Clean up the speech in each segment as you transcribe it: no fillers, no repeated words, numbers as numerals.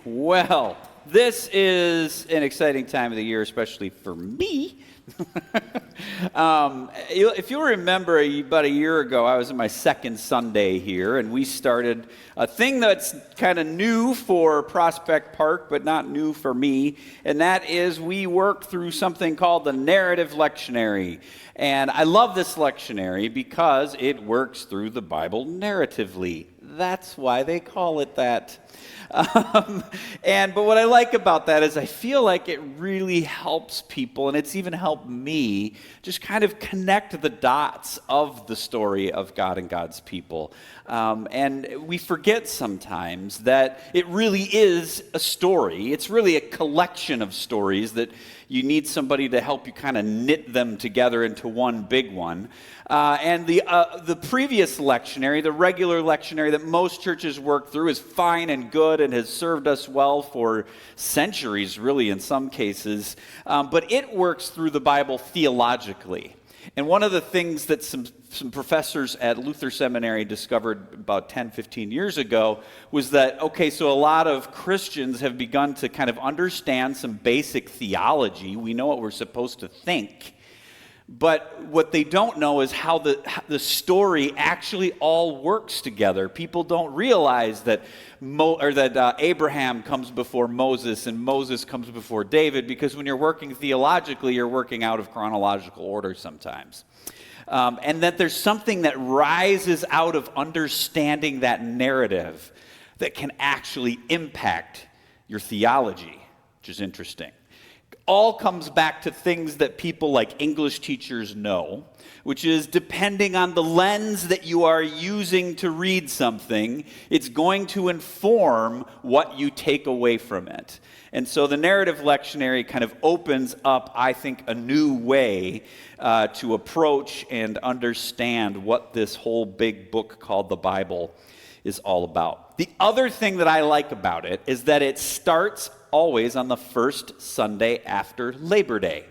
Well, this is an exciting time of the year, especially for me. If you'll remember, about a year ago, I was in my second Sunday here, and we started a thing that's kind of new for Prospect Park, but not new for me, and that is we work through something called the narrative lectionary. And I love this lectionary because it works through the Bible narratively. That's why they call it that. But what I like about that is I feel like it really helps people, and it's even helped me just kind of connect the dots of the story of God and God's people. And we forget sometimes that it really is a story. It's really a collection of stories that you need somebody to help you kind of knit them together into one big one. And the previous lectionary, the regular lectionary that most churches work through, is fine and good and has served us well for centuries, really, in some cases. But it works through the Bible theologically. And one of the things that some professors at Luther Seminary discovered about 10, 15 years ago was that, okay, so a lot of Christians have begun to kind of understand some basic theology. We know what we're supposed to think. But what they don't know is how the story actually all works together. People don't realize that Abraham comes before Moses and Moses comes before David, because when you're working theologically, you're working out of chronological order sometimes. And that there's something that rises out of understanding that narrative that can actually impact your theology, which is interesting. All comes back to things that people like English teachers know, which is depending on the lens that you are using to read something, it's going to inform what you take away from it. And so the narrative lectionary kind of opens up, I think, a new way to approach and understand what this whole big book called the Bible is all about. The other thing that I like about it is that it starts always on the first Sunday after Labor Day.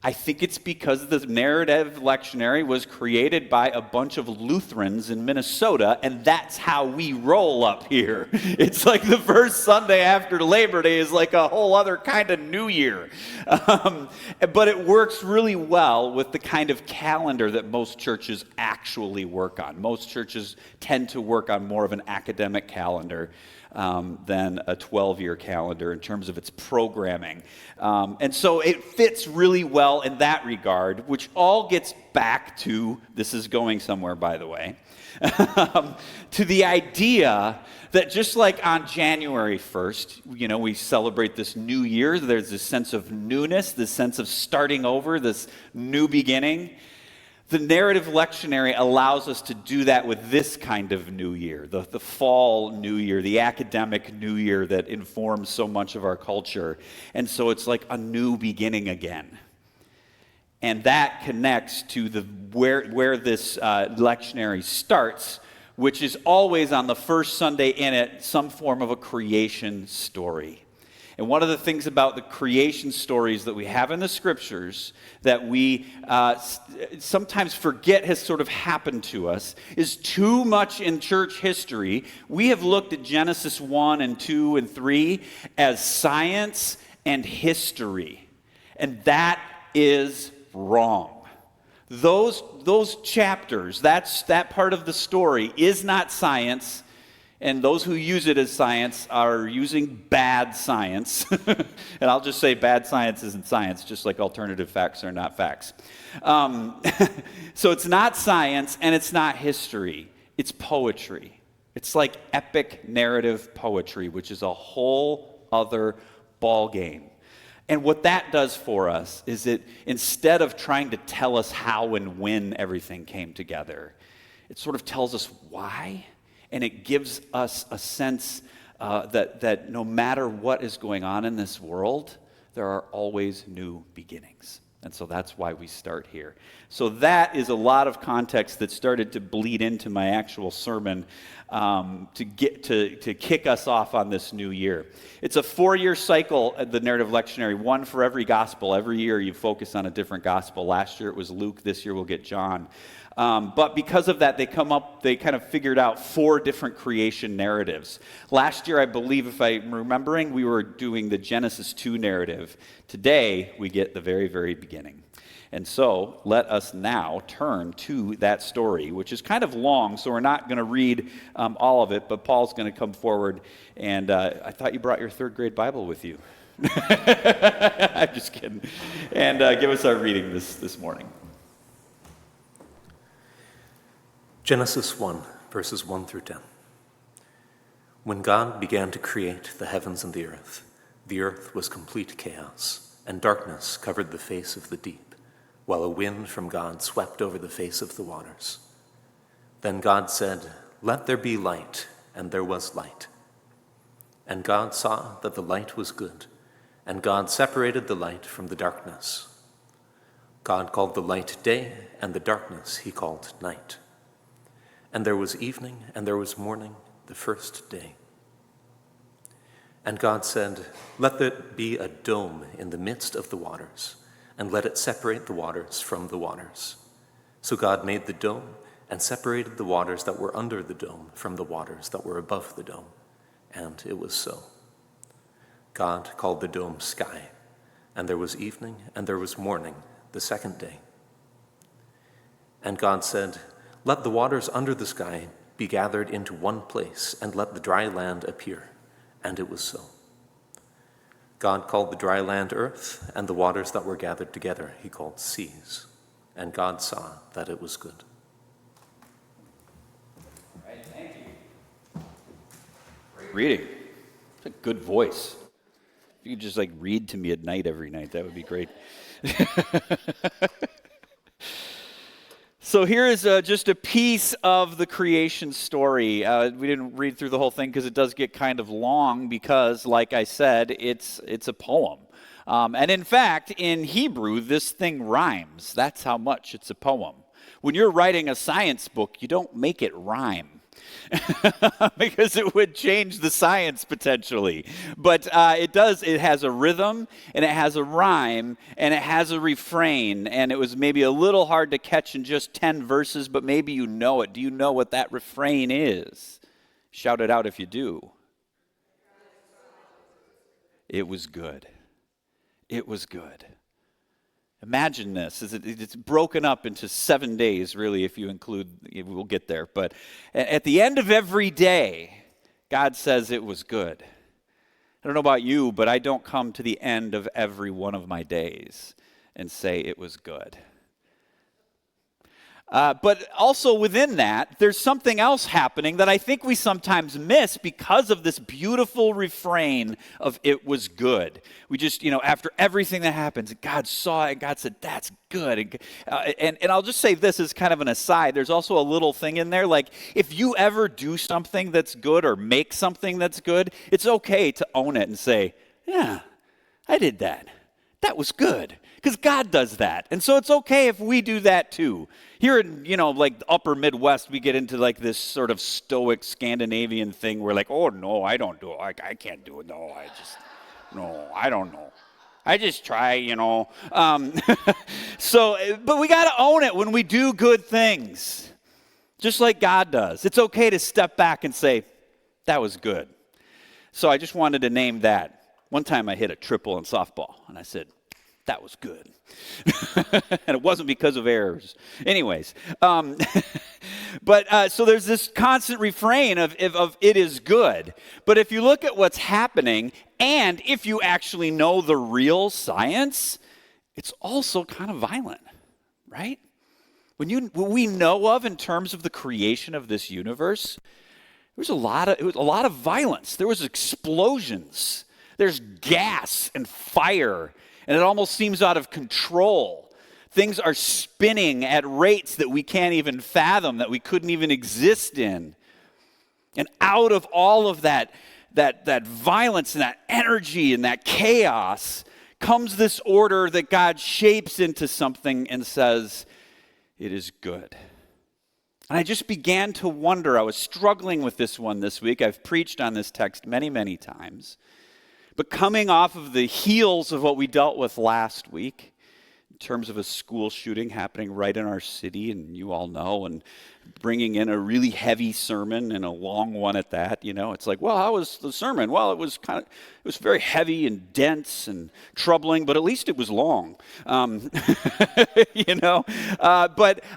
I think it's because the narrative lectionary was created by a bunch of Lutherans in Minnesota, and that's how we roll up here. It's like the first Sunday after Labor Day is like a whole other kind of New Year. But it works really well with the kind of calendar that most churches actually work on. Most churches tend to work on more of an academic calendar than a 12-year calendar in terms of its programming. And so it fits really well in that regard, which all gets back to, this is going somewhere, by the way, to the idea that just like on January 1st, we celebrate this new year, there's this sense of newness, this sense of starting over, this new beginning. The narrative lectionary allows us to do that with this kind of new year, the fall new year, the academic new year that informs so much of our culture. And so it's like a new beginning again. And that connects to where this lectionary starts, which is always on the first Sunday in it, some form of a creation story. And one of the things about the creation stories that we have in the scriptures that we sometimes forget has sort of happened to us is too much in church history. We have looked at Genesis 1 and 2 and 3 as science and history. And that is wrong. Those chapters, that part of the story is not science. And those who use it as science are using bad science. And I'll just say bad science isn't science, just like alternative facts are not facts. So it's not science and it's not history. It's poetry. It's like epic narrative poetry, which is a whole other ball game. And what that does for us is it, instead of trying to tell us how and when everything came together, it sort of tells us why. And it gives us a sense that no matter what is going on in this world, there are always new beginnings. And so that's why we start here. So that is a lot of context that started to bleed into my actual sermon to kick us off on this new year. It's a 4-year cycle at the narrative lectionary, one for every gospel. Every year you focus on a different gospel. Last year it was Luke. This year we'll get John. But because of that, they kind of figured out 4 different creation narratives. Last year, I believe, if I'm remembering, we were doing the Genesis 2 narrative. Today, we get the very, very beginning. And so, let us now turn to that story, which is kind of long, so we're not going to read all of it, but Paul's going to come forward, and I thought you brought your 3rd grade Bible with you. I'm just kidding. And give us our reading this morning. Genesis 1, verses 1 through 10. When God began to create the heavens and the earth was complete chaos, and darkness covered the face of the deep, while a wind from God swept over the face of the waters. Then God said, "Let there be light," and there was light. And God saw that the light was good, and God separated the light from the darkness. God called the light day, and the darkness he called night. And there was evening, and there was morning, the 1st day. And God said, "Let there be a dome in the midst of the waters, and let it separate the waters from the waters." So God made the dome and separated the waters that were under the dome from the waters that were above the dome. And it was so. God called the dome sky, and there was evening and there was morning, the 2nd day. And God said, "Let the waters under the sky be gathered into one place, and let the dry land appear." And it was so. God called the dry land earth, and the waters that were gathered together he called seas. And God saw that it was good. All right, thank you. Great reading. It's a good voice. If you could just read to me at night every night, that would be great. So here is just a piece of the creation story. We didn't read through the whole thing because it does get kind of long because, like I said, it's a poem. And in fact, in Hebrew, this thing rhymes. That's how much it's a poem. When you're writing a science book, you don't make it rhyme. Because it would change the science potentially. But it has a rhythm, and it has a rhyme, and it has a refrain, and it was maybe a little hard to catch in just 10 verses, but maybe you know it. Do you know what that refrain is? Shout it out if you do. It was good. It was good. Imagine this. It's broken up into 7 days, really, if you include, we'll get there. But at the end of every day, God says it was good. I don't know about you, but I don't come to the end of every one of my days and say it was good. But also within that, there's something else happening that I think we sometimes miss because of this beautiful refrain of "it was good." We just, after everything that happens, God saw it, and God said, "That's good." And I'll just say this as kind of an aside. There's also a little thing in there, like if you ever do something that's good or make something that's good, it's okay to own it and say, "Yeah, I did that. That was good." Because God does that. And so it's okay if we do that too. Here in, the upper Midwest, we get into this sort of stoic Scandinavian thing where "oh, no, I don't do it. I can't do it. No, I don't know. I just try, but we got to own it when we do good things. Just like God does. It's okay to step back and say, "That was good." So I just wanted to name that. One time I hit a triple in softball, and I said, "That was good." And it wasn't because of errors. Anyways, but so there's this constant refrain of "it is good." But if you look at what's happening, and if you actually know the real science, it's also kind of violent, right? What we know of in terms of the creation of this universe, there was a lot of violence. There was explosions. There's gas and fire. And it almost seems out of control. Things are spinning at rates that we can't even fathom, that we couldn't even exist in. And out of all of that violence and that energy and that chaos comes this order that God shapes into something and says, "It is good." And I just began to wonder. I was struggling with this one this week. I've preached on this text many, many times. But coming off of the heels of what we dealt with last week, in terms of a school shooting happening right in our city, and you all know, and bringing in a really heavy sermon and a long one at that. It's like, well, how was the sermon? Well, it was very heavy and dense and troubling, but at least it was long. But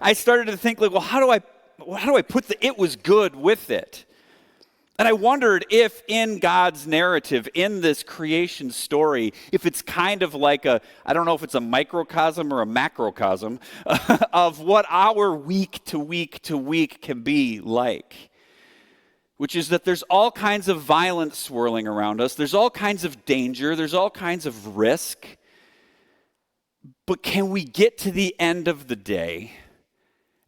I started to think, like, well, how do I put the "it was good" with it? And I wondered if in God's narrative, in this creation story, if it's kind of like I don't know if it's a microcosm or a macrocosm of what our week to week to week can be like. Which is that there's all kinds of violence swirling around us. There's all kinds of danger. There's all kinds of risk. But can we get to the end of the day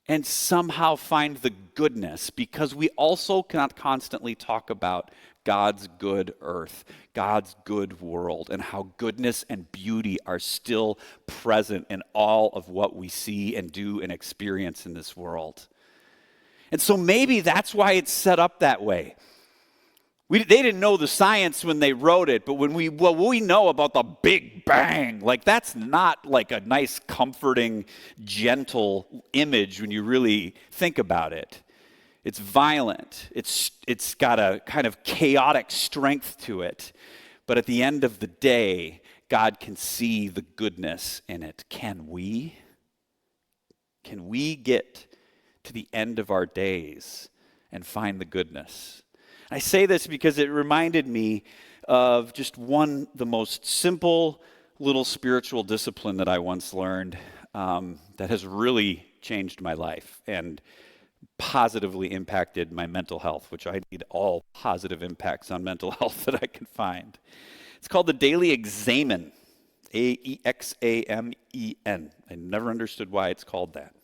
and somehow find the goodness? Because we also cannot constantly talk about God's good earth, God's good world, and how goodness and beauty are still present in all of what we see and do and experience in this world. And so maybe that's why it's set up that way. They didn't know the science when they wrote it, but when we know about the Big Bang, like that's not like a nice, comforting, gentle image when you really think about it. It's violent. It's got a kind of chaotic strength to it. But at the end of the day, God can see the goodness in it. Can we? Can we get to the end of our days and find the goodness? I say this because it reminded me of just the most simple little spiritual discipline that I once learned that has really changed my life and positively impacted my mental health, which I need all positive impacts on mental health that I can find. It's called the Daily Examen, Examen. I never understood why it's called that.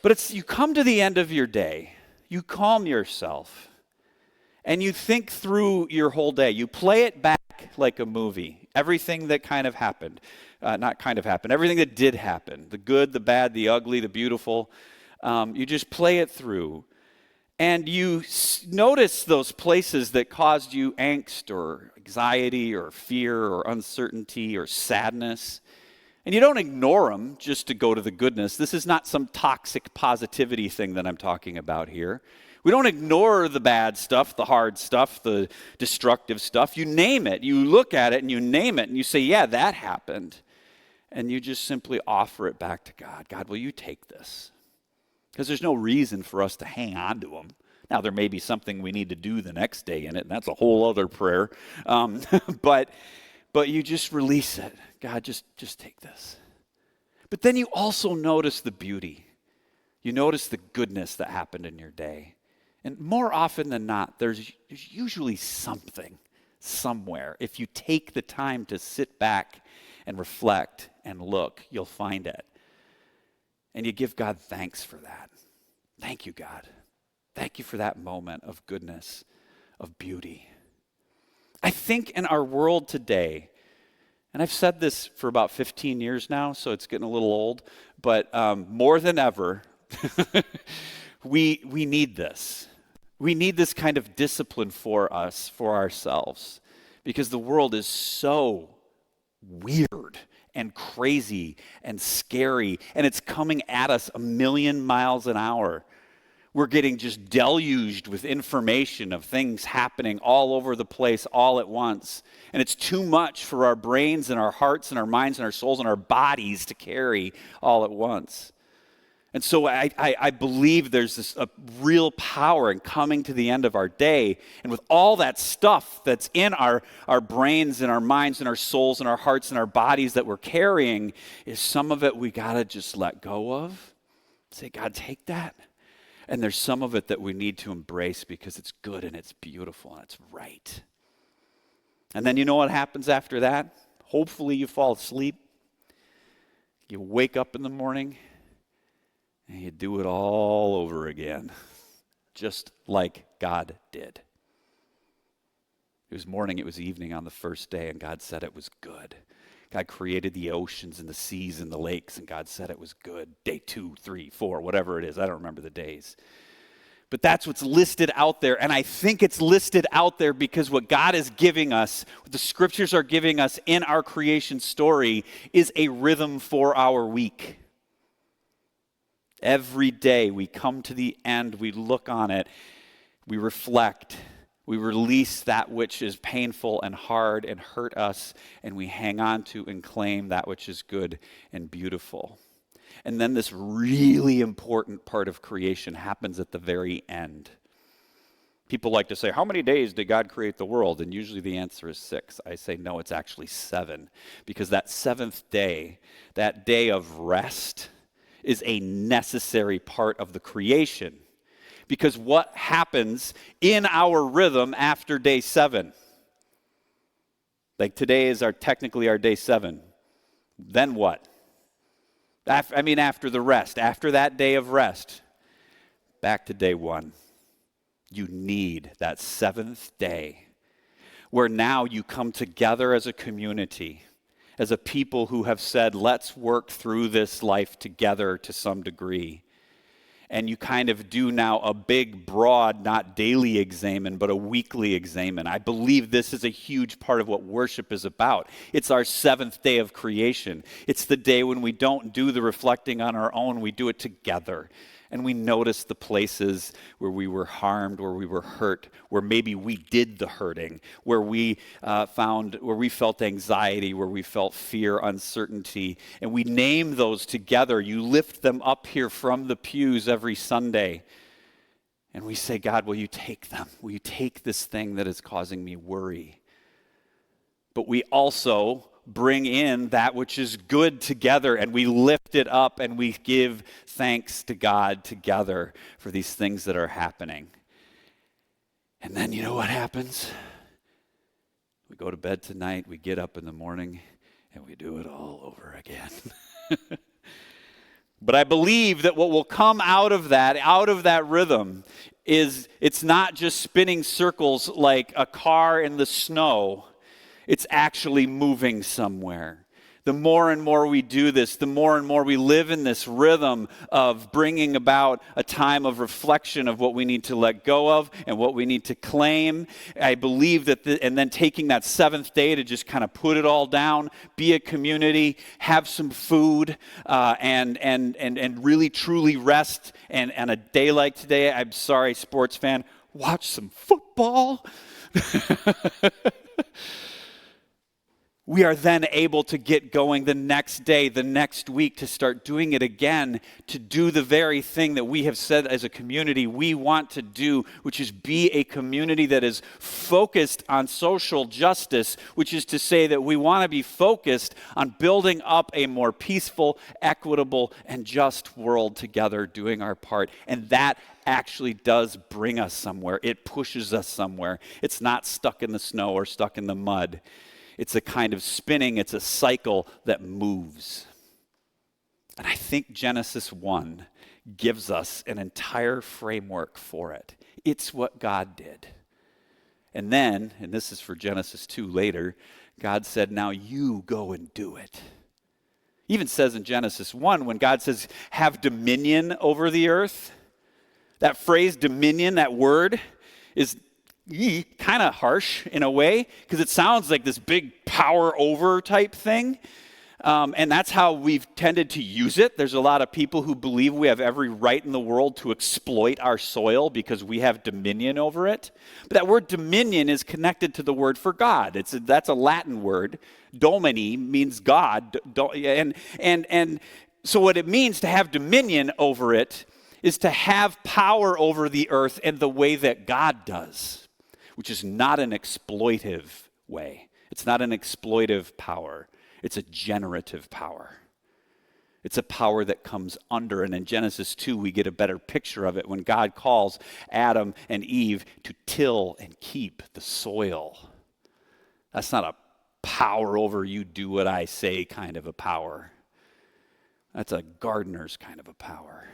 But you come to the end of your day, you calm yourself, and you think through your whole day. You play it back like a movie. Everything that kind of happened. Everything that did happen. The good, the bad, the ugly, the beautiful. You just play it through. And you notice those places that caused you angst or anxiety or fear or uncertainty or sadness. And you don't ignore them just to go to the goodness. This is not some toxic positivity thing that I'm talking about here. We don't ignore the bad stuff, the hard stuff, the destructive stuff. You name it. You look at it and you name it and you say, yeah, that happened. And you just simply offer it back to God. God, will you take this? Because there's no reason for us to hang on to them. Now, there may be something we need to do the next day in it, and that's a whole other prayer. But you just release it. God, just take this. But then you also notice the beauty. You notice the goodness that happened in your day. And more often than not, there's usually something somewhere. If you take the time to sit back and reflect and look, you'll find it. And you give God thanks for that. Thank you, God. Thank you for that moment of goodness, of beauty. I think in our world today, and I've said this for about 15 years now, so it's getting a little old, but more than ever, we need this. We need this kind of discipline for us, for ourselves, because the world is so weird and crazy and scary, and it's coming at us 1,000,000 miles an hour. We're getting just deluged with information of things happening all over the place all at once. And it's too much for our brains and our hearts and our minds and our souls and our bodies to carry all at once. And so I believe there's a real power in coming to the end of our day. And with all that stuff that's in our brains and our minds and our souls and our hearts and our bodies that we're carrying, is some of it we got to just let go of. Say, God, take that. And there's some of it that we need to embrace because it's good and it's beautiful and it's right. And then you know what happens after that? Hopefully you fall asleep. You wake up in the morning and you do it all over again, just like God did. It was morning, it was evening on the first day, and God said it was good. God created the oceans and the seas and the lakes, and God said it was good. Day 2, 3, 4, whatever it is. I don't remember the days. But that's what's listed out there. And I think it's listed out there because what God is giving us, what the scriptures are giving us in our creation story, is a rhythm for our week. Every day we come to the end, we look on it, we reflect, we release that which is painful and hard and hurt us, and we hang on to and claim that which is good and beautiful. And then this really important part of creation happens at the very end. People like to say, how many days did God create the world? And usually the answer is 6. I say, no, it's actually 7. Because that 7th day, that day of rest, is a necessary part of the creation. Because what happens in our rhythm after day 7? Like today is technically our day 7. Then what? After the rest, after that day of rest, back to day 1. You need that 7th day where now you come together as a community, as a people who have said, let's work through this life together to some degree. And you kind of do now a big, broad, not daily examen, but a weekly examen. I believe this is a huge part of what worship is about. It's our 7th day of creation. It's the day when we don't do the reflecting on our own, we do it together. And we notice the places where we were harmed, where we were hurt, where maybe we did the hurting, where we felt anxiety, where we felt fear, uncertainty. And we name those together. You lift them up here from the pews every Sunday. And we say, God, will you take them? Will you take this thing that is causing me worry? But we also bring in that which is good together, and we lift it up, and we give thanks to God together for these things that are happening. And then you know what happens? We go to bed tonight, we get up in the morning, and we do it all over again. But I believe that what will come out of that rhythm, is it's not just spinning circles like a car in the snow. It's actually moving somewhere. The more and more we do this, the more and more we live in this rhythm of bringing about a time of reflection of what we need to let go of and what we need to claim. I believe that, and then taking that 7th day to just kind of put it all down, be a community, have some food, and really truly rest. And a day like today, I'm sorry, sports fan, watch some football. We are then able to get going the next day, the next week, to start doing it again, to do the very thing that we have said as a community we want to do, which is be a community that is focused on social justice, which is to say that we want to be focused on building up a more peaceful, equitable, and just world together, doing our part. And that actually does bring us somewhere. It pushes us somewhere. It's not stuck in the snow or stuck in the mud. It's a kind of spinning, it's a cycle that moves. And I think Genesis 1 gives us an entire framework for it. It's what God did. And then, and this is for Genesis 2 later, God said, now you go and do it. He even says in Genesis 1, when God says, have dominion over the earth, that phrase dominion, that word, is kind of harsh in a way, because it sounds like this big power over type thing. And that's how we've tended to use it. There's a lot of people who believe we have every right in the world to exploit our soil because we have dominion over it. But that word dominion is connected to the word for God. That's a Latin word. Domini means God. And so what it means to have dominion over it is to have power over the earth in the way that God does, which is not an exploitive way. It's not an exploitive power. It's a generative power. It's a power that comes under. And in Genesis 2, we get a better picture of it when God calls Adam and Eve to till and keep the soil. That's not a power over you do what I say kind of a power. That's a gardener's kind of a power.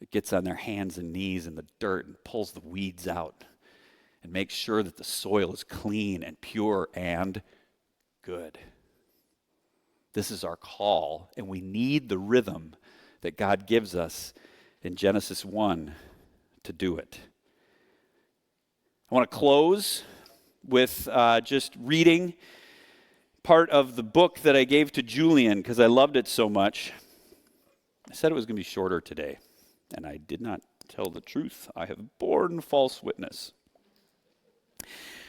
It gets on their hands and knees in the dirt and pulls the weeds out and makes sure that the soil is clean and pure and good. This is our call, and we need the rhythm that God gives us in Genesis 1 to do it. I want to close with just reading part of the book that I gave to Julian because I loved it so much. I said it was going to be shorter today, and I did not tell the truth. I have borne false witness.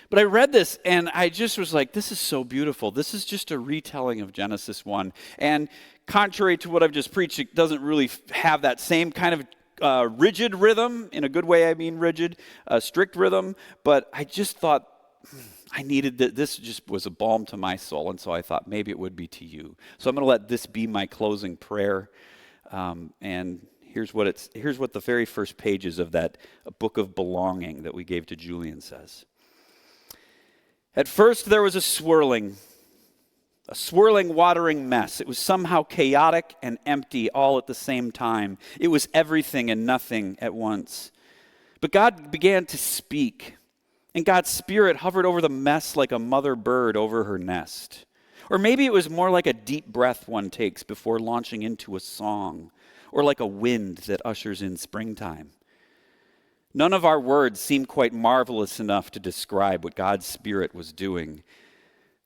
But I read this, and I just was like, this is so beautiful. This is just a retelling of Genesis 1. And contrary to what I've just preached, it doesn't really have that same kind of rigid rhythm. In a good way, I mean rigid, strict rhythm. But I just thought I needed that. This just was a balm to my soul, and so I thought maybe it would be to you. So I'm going to let this be my closing prayer. And here's what the very first pages of that book of belonging that we gave to Julian says. At first there was a swirling, watering mess. It was somehow chaotic and empty all at the same time. It was everything and nothing at once. But God began to speak, and God's Spirit hovered over the mess like a mother bird over her nest. Or maybe it was more like a deep breath one takes before launching into a song, or like a wind that ushers in springtime. None of our words seem quite marvelous enough to describe what God's Spirit was doing.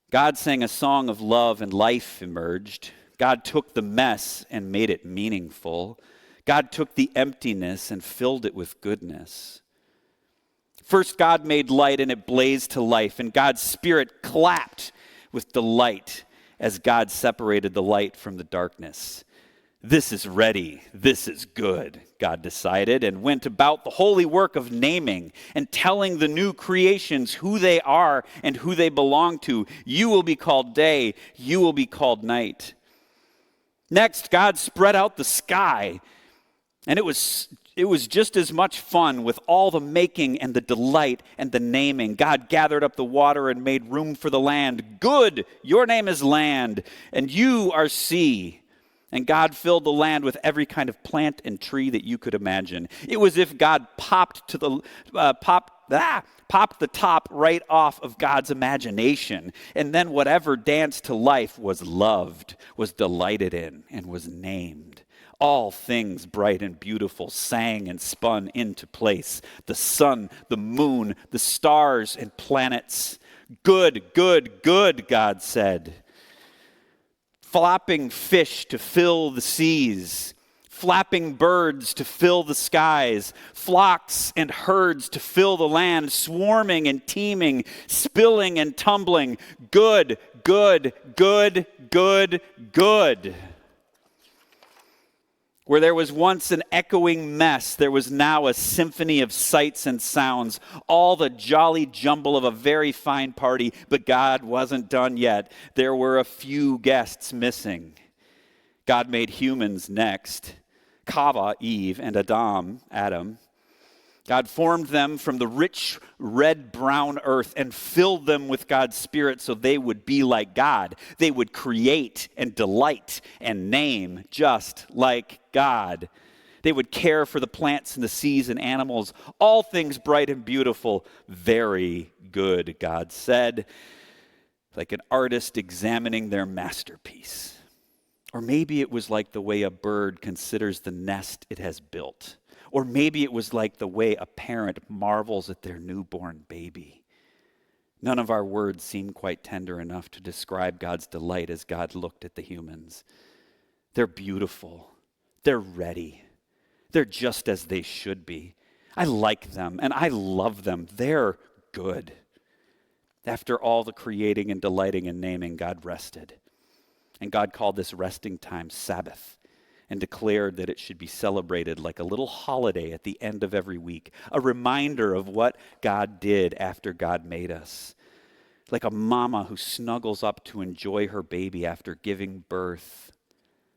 God sang a song of love and life emerged. God took the mess and made it meaningful. God took the emptiness and filled it with goodness. First, God made light and it blazed to life, and God's Spirit clapped with delight as God separated the light from the darkness. This is ready, this is good, God decided, and went about the holy work of naming and telling the new creations who they are and who they belong to. You will be called day, you will be called night. Next, God spread out the sky, and it was just as much fun with all the making and the delight and the naming. God gathered up the water and made room for the land. Good, your name is land, and you are sea. And God filled the land with every kind of plant and tree that you could imagine. It was as if God popped the top right off of God's imagination. And then whatever danced to life was loved, was delighted in, and was named. All things bright and beautiful sang and spun into place. The sun, the moon, the stars and planets. Good, good, good, God said. Flopping fish to fill the seas, flapping birds to fill the skies, flocks and herds to fill the land, swarming and teeming, spilling and tumbling. Good, good, good, good, good. Where there was once an echoing mess, there was now a symphony of sights and sounds, all the jolly jumble of a very fine party, but God wasn't done yet. There were a few guests missing. God made humans next, Chava, Eve, and Adam. God formed them from the rich red-brown earth and filled them with God's Spirit so they would be like God. They would create and delight and name just like God. They would care for the plants and the seas and animals, all things bright and beautiful. Very good, God said, like an artist examining their masterpiece. Or maybe it was like the way a bird considers the nest it has built. Or maybe it was like the way a parent marvels at their newborn baby. None of our words seem quite tender enough to describe God's delight as God looked at the humans. They're beautiful. They're ready. They're just as they should be. I like them and I love them. They're good. After all the creating and delighting and naming, God rested. And God called this resting time Sabbath, and declared that it should be celebrated like a little holiday at the end of every week, a reminder of what God did after God made us. Like a mama who snuggles up to enjoy her baby after giving birth,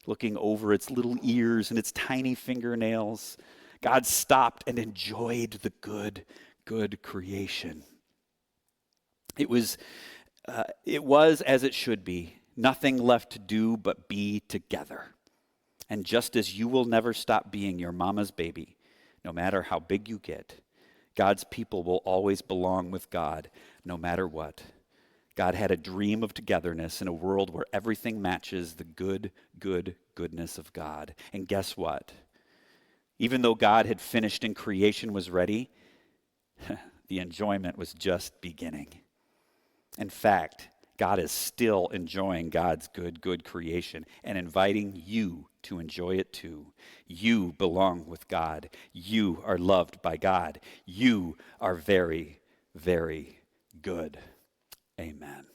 looking over its little ears and its tiny fingernails. God stopped and enjoyed the good, good creation. It was as it should be, nothing left to do but be together. And just as you will never stop being your mama's baby, no matter how big you get, God's people will always belong with God, no matter what. God had a dream of togetherness in a world where everything matches the good, good, goodness of God. And guess what? Even though God had finished and creation was ready, the enjoyment was just beginning. In fact, God is still enjoying God's good creation and inviting you to enjoy it too. You belong with God. You are loved by God. You are very, very good. Amen.